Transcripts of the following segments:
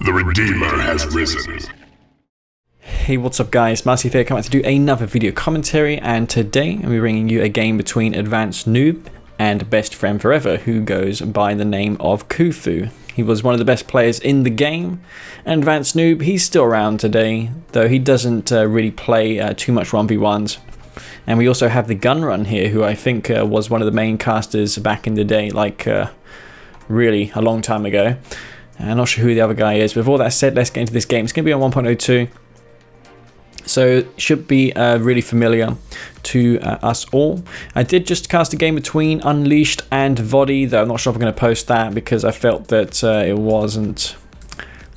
The Redeemer has risen. Hey, what's up guys, Massive here, coming to do another video commentary, and today I'm bringing you a game between advancedNoob and BestFriendEver, who goes by the name of Khufu. He was one of the best players in the game, and advancedNoob, he's still around today, though he doesn't really play too much 1v1s. And we also have the Gun Run here, who I think was one of the main casters back in the day, like really a long time ago. I'm not sure who the other guy is, but with all that said, let's get into this game. It's going to be on 1.02, so it should be really familiar to us all. I did just cast a game between Unleashed and Vody, though I'm not sure if I'm going to post that because I felt that it wasn't,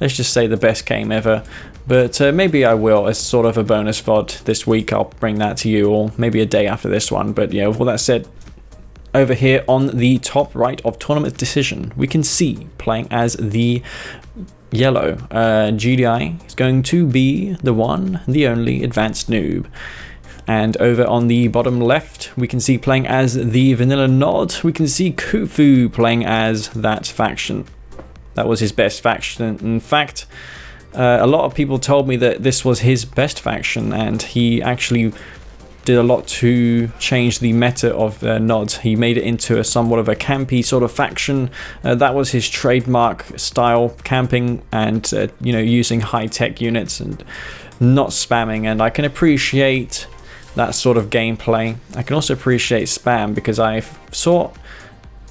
let's just say, the best game ever. But maybe I will as sort of a bonus VOD this week. I'll bring that to you all, maybe a day after this one. But yeah, with all that said, over here on the top right of Tournament Decision, we can see playing as the yellow GDI is going to be the one, the only advancedNoob. And over on the bottom left, we can see playing as the vanilla Nod. We can see Khufu playing as that faction. That was his best faction. In fact, a lot of people told me that this was his best faction, and he actually did a lot to change the meta of Nods. He made it into somewhat of a campy sort of faction. That was his trademark style, camping and you know, using high-tech units and not spamming. And I can appreciate that sort of gameplay. I can also appreciate spam because I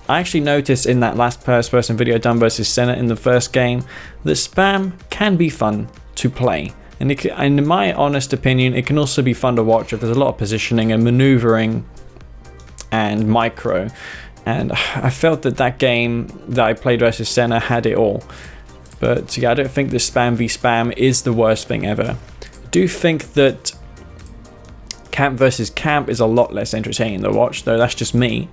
actually noticed in that last person video done versus Senna in the first game that spam can be fun to play. And in my honest opinion, it can also be fun to watch if there's a lot of positioning and maneuvering and micro. And I felt that that game that I played versus Senna had it all. But yeah, I don't think the spam v spam is the worst thing ever. I do think that camp versus camp is a lot less entertaining to watch, though that's just me.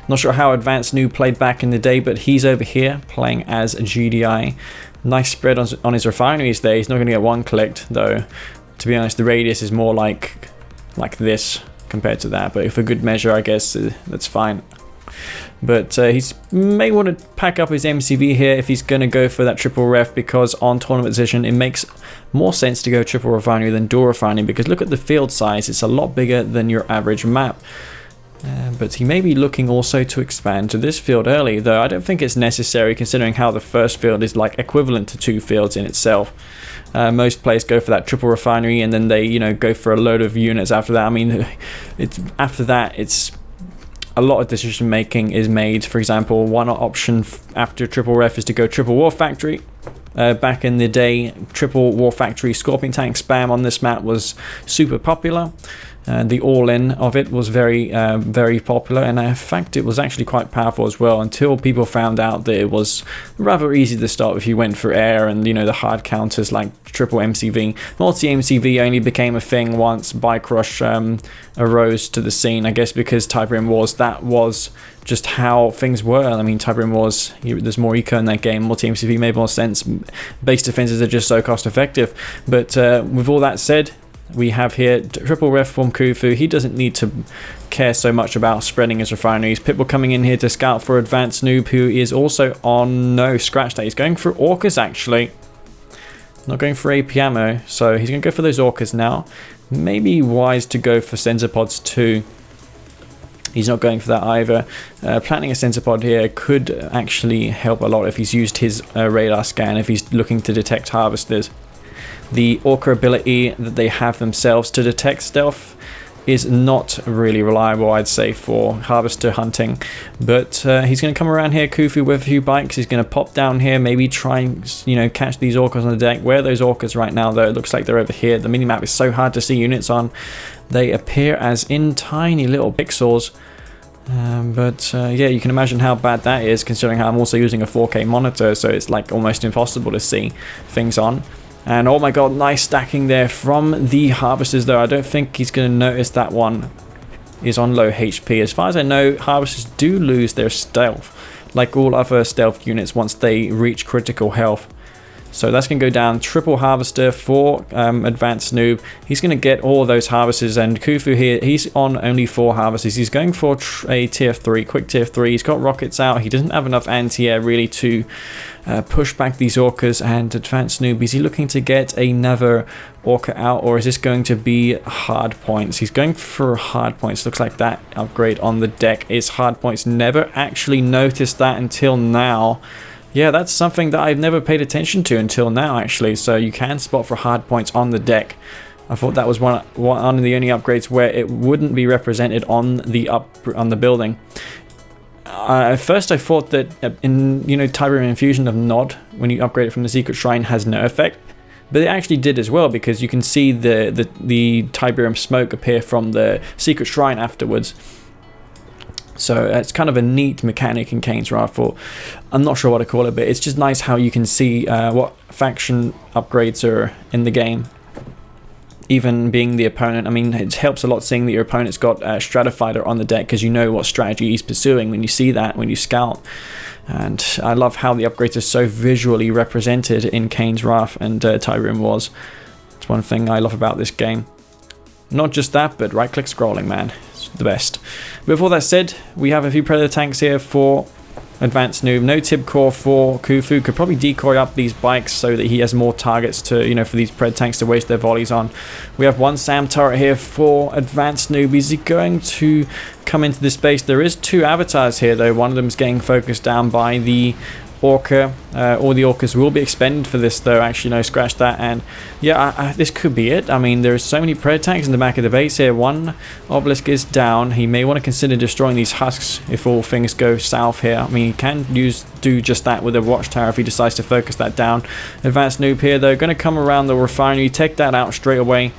Not sure how advancedNoob played back in the day, but he's over here playing as a GDI. Nice spread on his refineries there. He's not going to get one clicked, though. To be honest, the radius is more like this compared to that. But for good measure, I guess that's fine. But he's may want to pack up his MCV here if he's going to go for that triple ref, because on Tournament Decision it makes more sense to go triple refinery than dual refinery, because look at the field size. It's a lot bigger than your average map. But he may be looking also to expand to this field early, though I don't think it's necessary considering how the first field is like equivalent to two fields in itself. Most players go for that triple refinery and then they, you know, go for a load of units after that. I mean, after that it's a lot of decision making is made. For example, one option after triple ref is to go triple war factory. Back in the day, triple war factory scorpion tank spam on this map was super popular. The all-in of it was very popular, and in fact it was actually quite powerful as well, until people found out that it was rather easy to start if you went for air and, you know, the hard counters like triple MCV. Multi-MCV only became a thing once Bike Rush arose to the scene, I guess because Type Rim Wars, that was just how things were. I mean, Type Rim Wars, there's more eco in that game, multi-MCV made more sense, base defenses are just so cost effective. But with all that said, we have here triple ref from Khufu. He doesn't need to care so much about spreading his refineries. Pitbull coming in here to scout for advancedNoob, who is also on, no, scratch that. He's going for Orcas actually. Not going for AP ammo, so he's going to go for those Orcas now. Maybe wise to go for sensor pods too. He's not going for that either. Planting a sensor pod here could actually help a lot if he's used his radar scan, if he's looking to detect harvesters. The Orca ability that they have themselves to detect stealth is not really reliable, I'd say, for harvester hunting. But he's going to come around here, Khufu, with a few bikes. He's going to pop down here, maybe try and, you know, catch these Orcas on the deck. Where are those Orcas right now, though? It looks like they're over here. The minimap is so hard to see units on. They appear as in tiny little pixels. Yeah, you can imagine how bad that is, considering how I'm also using a 4K monitor, so it's like almost impossible to see things on. And oh my god, nice stacking there from the harvesters, though. I don't think he's going to notice that one is on low HP. As far as I know, harvesters do lose their stealth, like all other stealth units, once they reach critical health. So that's going to go down. Triple harvester for Advanced Noob. He's going to get all of those harvesters, and Khufu here, he's on only 4 harvesters. He's going for a tier 3, quick tier 3. He's got rockets out. He doesn't have enough anti-air really to push back these orcas. And Advanced Noob, is he looking to get another orca out, or is this going to be hard points? He's going for hard points. Looks like that upgrade on the deck is hard points. Never actually noticed that until now. Yeah, that's something that I've never paid attention to until now, actually. So you can spot for hard points on the deck. I thought that was one of the only upgrades where it wouldn't be represented on the building. At first, I thought that in Tiberium Infusion of Nod, when you upgrade it from the Secret Shrine, has no effect. But it actually did as well, because you can see the Tiberium smoke appear from the Secret Shrine afterwards. So it's kind of a neat mechanic in Kane's rifle. I'm not sure what to call it, but it's just nice how you can see what faction upgrades are in the game. Even being the opponent, I mean, it helps a lot seeing that your opponent's got a Stratofighter on the deck, because you know what strategy he's pursuing when you see that, when you scout. And I love how the upgrades are so visually represented in Kane's Wrath and Tiberium Wars. It's one thing I love about this game. Not just that, but right-click scrolling, man. It's the best. With all that said, we have a few Predator tanks here for Advanced Noob. No Tib Core for Khufu. Could probably decoy up these bikes so that he has more targets to, for these Pred tanks to waste their volleys on. We have one SAM turret here for Advanced Noob. Is he going to come into this space? There is 2 avatars here, though. One of them is getting focused down by the Orca. All the Orcas will be expended for this, though. Actually, no, scratch that. And yeah, this could be it. I mean, there's so many Pred tanks in the back of the base here. One obelisk is down. He may want to consider destroying these husks if all things go south here. I mean, he can do just that with a watchtower if he decides to focus that down. Advanced Noob here, though, going to come around the refinery, take that out straight away.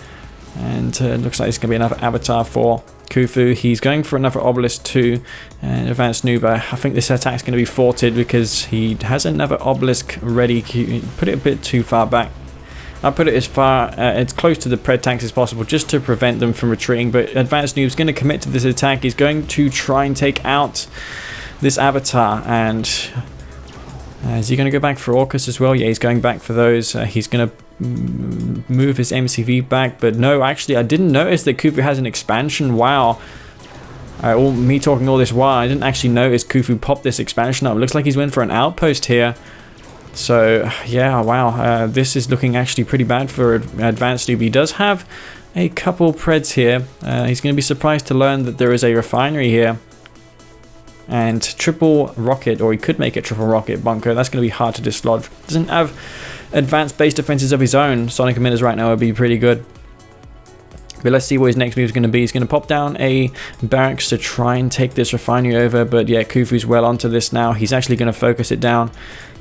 And it looks like it's going to be another avatar for Khufu. He's going for another obelisk too, and Advanced Noob, I think this attack is going to be thwarted because he has another obelisk ready. Put it a bit too far back. I'll put it as close to the Pred tanks as possible, just to prevent them from retreating. But Advanced Noob is going to commit to this attack. He's going to try and take out this avatar. And is he going to go back for Orcus as well? Yeah, he's going back for those. He's going to move his MCV back, but no, actually I didn't notice that Khufu has an expansion. Wow. Me talking all this while, I didn't actually notice Khufu popped this expansion up. It looks like he's went for an outpost here. So yeah, wow, this is looking actually pretty bad for Advanced Noob. He does have a couple Preds here. He's going to be surprised to learn that there is a refinery here. And triple rocket, or he could make it triple rocket bunker. That's going to be hard to dislodge. Doesn't have advanced base defenses of his own. Sonic emitters right now would be pretty good. But let's see what his next move is going to be. He's going to pop down a barracks to try and take this refinery over. But yeah, Khufu's well onto this now. He's actually going to focus it down.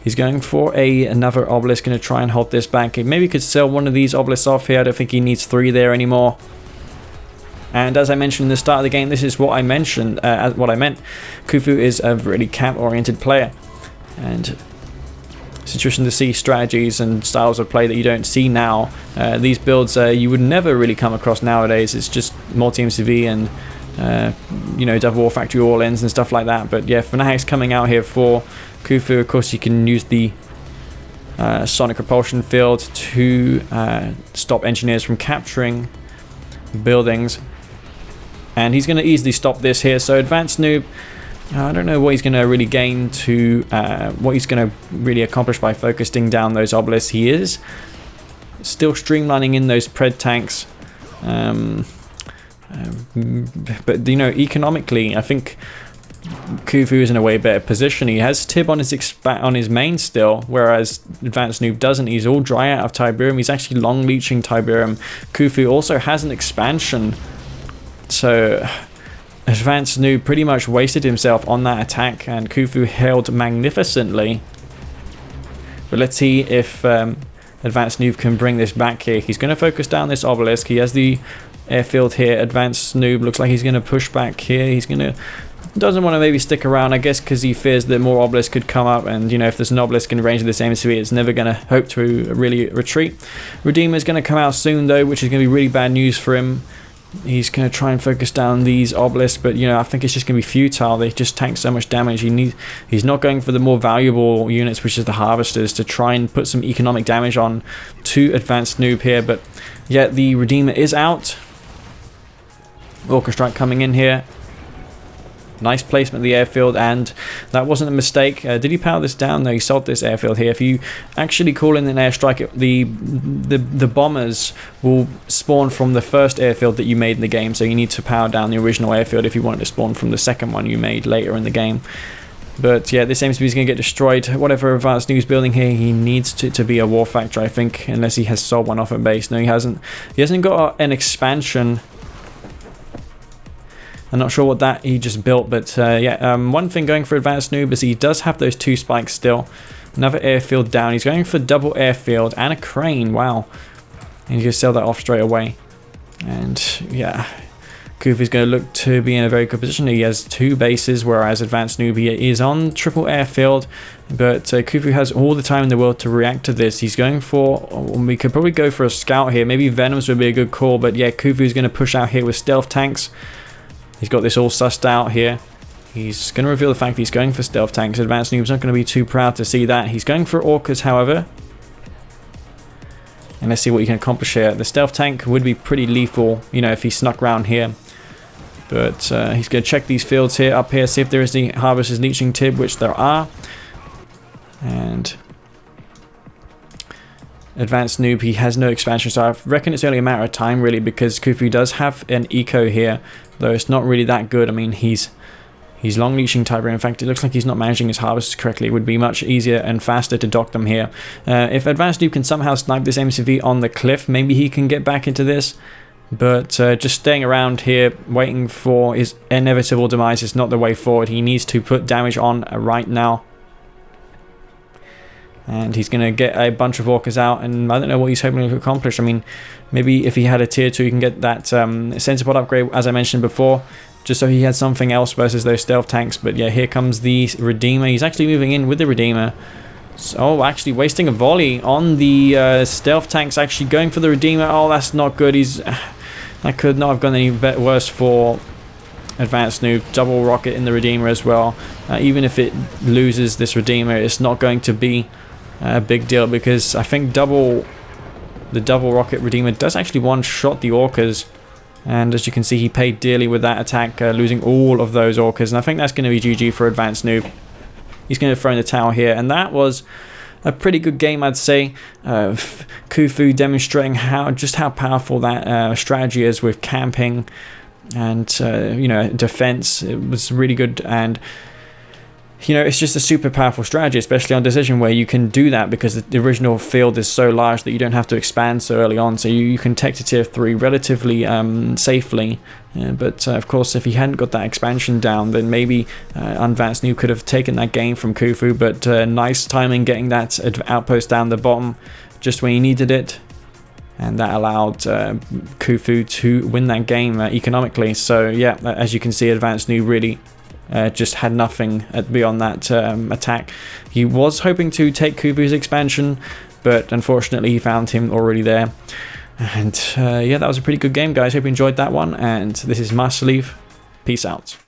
He's going for another obelisk, going to try and hold this back. He maybe could sell one of these obelisks off here. I don't think he needs 3 there anymore. And as I mentioned in the start of the game, this is what I mentioned, what I meant. Khufu is a really camp-oriented player. And it's interesting to see strategies and styles of play that you don't see now. These builds you would never really come across nowadays. It's just multi-MCV and double war factory all ends and stuff like that. But yeah, Fanatics coming out here for Khufu. Of course, you can use the sonic repulsion field to stop engineers from capturing buildings. And he's going to easily stop this here. So Advanced Noob, I don't know what he's going to really gain to, what he's going to really accomplish by focusing down those obelisks. He is still streamlining in those Pred tanks. But, economically, I think Khufu is in a way better position. He has Tib on his main still, whereas Advanced Noob doesn't. He's all dry out of Tiberium. He's actually long leeching Tiberium. Khufu also has an expansion. So Advanced Noob pretty much wasted himself on that attack, and Khufu held magnificently. But let's see if Advanced Noob can bring this back here. He's going to focus down this obelisk. He has the airfield here. Advanced Noob looks like he's going to push back here. He's going to... doesn't want to maybe stick around, I guess, because he fears that more obelisks could come up, and if there's an obelisk in range of this MCV, it's never going to hope to really retreat. Redeemer is going to come out soon, though, which is going to be really bad news for him. He's going to try and focus down these obelisks, but I think it's just going to be futile. They just tank so much damage. He's not going for the more valuable units, which is the harvesters, to try and put some economic damage on to Advanced Noob here. But yeah, the Redeemer is out. Orca Strike coming in here. Nice placement of the airfield, and that wasn't a mistake. Did he power this down? No, he sold this airfield here. If you actually call in an airstrike, the bombers will spawn from the first airfield that you made in the game, so you need to power down the original airfield if you want to spawn from the second one you made later in the game. But yeah, this seems to be going to get destroyed. Whatever Advanced Noob's building here, he needs to be a war factory, I think, unless he has sold one off at base. No, he hasn't. He hasn't got an expansion. I'm not sure what that he just built, but yeah, one thing going for Advanced Noob is he does have those 2 spikes still. Another airfield down. He's going for double airfield and a crane. Wow. And he's going to sell that off straight away. And yeah, Khufu's going to look to be in a very good position. He has 2 bases, whereas Advanced Noob is on triple airfield. But Khufu has all the time in the world to react to this. He's going for, we could probably go for a scout here. Maybe Venoms would be a good call, but yeah, Khufu's going to push out here with stealth tanks. He's got this all sussed out here. He's going to reveal the fact that he's going for stealth tanks. Advanced Noob's not going to be too proud to see that. He's going for orcas, however. And let's see what he can accomplish here. The stealth tank would be pretty lethal, if he snuck around here. But he's going to check these fields here, up here, see if there is the Harvester's Leeching Tib, which there are. And Advanced Noob, he has no expansion, so I reckon it's only a matter of time, really, because Khufu does have an eco here, though it's not really that good. I mean, he's long leeching type. In fact, it looks like he's not managing his harvests correctly. It would be much easier and faster to dock them here. If Advanced Noob can somehow snipe this MCV on the cliff, maybe he can get back into this. But just staying around here, waiting for his inevitable demise is not the way forward. He needs to put damage on right now. And he's going to get a bunch of orcas out, and I don't know what he's hoping to accomplish. I mean, maybe if he had a tier 2, he can get that sensor pod upgrade, as I mentioned before, just so he had something else versus those stealth tanks. But yeah, here comes the Redeemer. He's actually moving in with the Redeemer. So, actually wasting a volley on the stealth tanks, actually going for the Redeemer. Oh, that's not good. That could not have gone any worse for Advanced Noob. Double rocket in the Redeemer as well. Even if it loses this Redeemer, it's not going to be a big deal, because I think the double rocket Redeemer does actually one-shot the orcas, and as you can see, he paid dearly with that attack, losing all of those orcas, and I think that's going to be GG for Advanced Noob. He's going to throw in the towel here, and that was a pretty good game, I'd say. Khufu demonstrating just how powerful that strategy is with camping and defense. It was really good, and it's just a super powerful strategy, especially on Decision, where you can do that because the original field is so large that you don't have to expand so early on. So you can take to tier 3 relatively safely. But of course, if he hadn't got that expansion down, then maybe Advanced Noob could have taken that game from Khufu. But nice timing getting that outpost down the bottom just when he needed it. And that allowed Khufu to win that game economically. So yeah, as you can see, Advanced Noob really just had nothing beyond that attack. He was hoping to take Khufu's expansion, but unfortunately he found him already there. And yeah, that was a pretty good game, guys. Hope you enjoyed that one. And this is Master Leaf. Peace out.